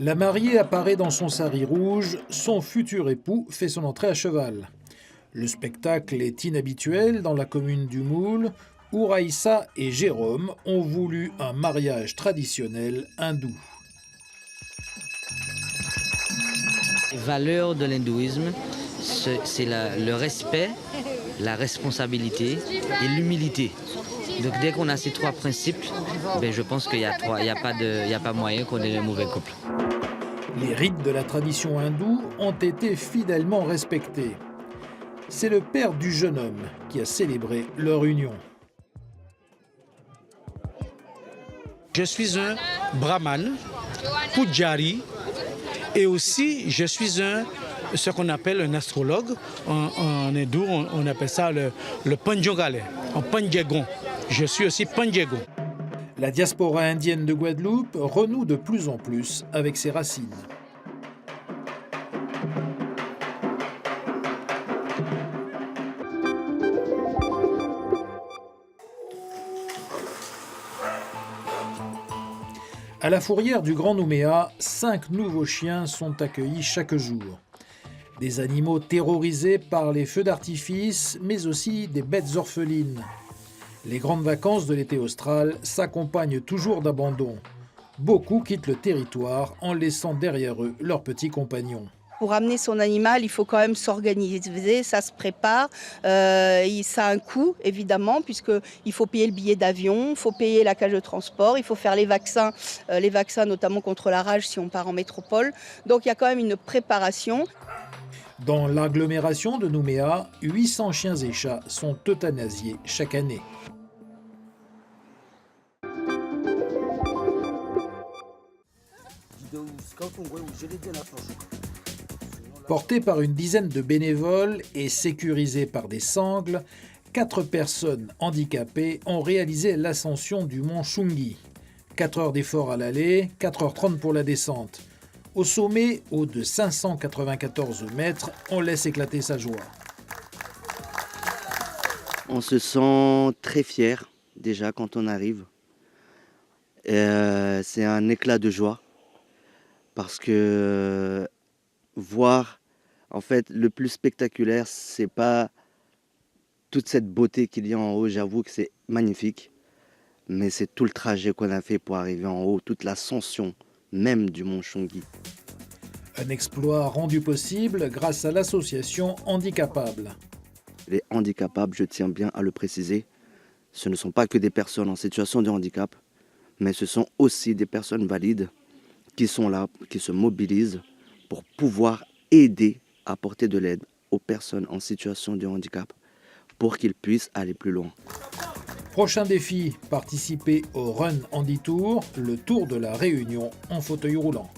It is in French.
La mariée apparaît dans son sari rouge, son futur époux fait son entrée à cheval. Le spectacle est inhabituel dans la commune du Moule, où Raïssa et Jérôme ont voulu un mariage traditionnel hindou. Les valeurs de l'hindouisme, c'est le respect, la responsabilité et l'humilité. Donc dès qu'on a ces trois principes, je pense qu'il n'y a pas moyen qu'on ait un mauvais couple. Les rites de la tradition hindoue ont été fidèlement respectés. C'est le père du jeune homme qui a célébré leur union. Je suis un brahman, pujari, et aussi je suis ce qu'on appelle un astrologue. En hindou, on appelle ça le Panjangale, en Panjagon. Je suis aussi Panjagon. La diaspora indienne de Guadeloupe renoue de plus en plus avec ses racines. À la fourrière du Grand Nouméa, 5 nouveaux chiens sont accueillis chaque jour. Des animaux terrorisés par les feux d'artifice, mais aussi des bêtes orphelines. Les grandes vacances de l'été austral s'accompagnent toujours d'abandon. Beaucoup quittent le territoire en laissant derrière eux leurs petits compagnons. Pour amener son animal, il faut quand même s'organiser, ça se prépare. Ça a un coût, évidemment, puisqu'il faut payer le billet d'avion, il faut payer la cage de transport, il faut faire les vaccins notamment contre la rage si on part en métropole. Donc il y a quand même une préparation. Dans l'agglomération de Nouméa, 800 chiens et chats sont euthanasiés chaque année. Portés par une dizaine de bénévoles et sécurisés par des sangles, 4 personnes handicapées ont réalisé l'ascension du mont Chungi. 4 heures d'effort à l'aller, 4h30 pour la descente. Au sommet, haut de 594 mètres, on laisse éclater sa joie. On se sent très fier déjà quand on arrive. C'est un éclat de joie parce que voir, en fait, le plus spectaculaire, c'est pas toute cette beauté qu'il y a en haut. J'avoue que c'est magnifique, mais c'est tout le trajet qu'on a fait pour arriver en haut, toute l'ascension même du mont Chungi. Un exploit rendu possible grâce à l'association Handicapables. Les handicapables, je tiens bien à le préciser, ce ne sont pas que des personnes en situation de handicap, mais ce sont aussi des personnes valides qui sont là, qui se mobilisent pour pouvoir aider, apporter de l'aide aux personnes en situation de handicap pour qu'ils puissent aller plus loin. Prochain défi, participer au Run Handi Tour, le Tour de la Réunion en fauteuil roulant.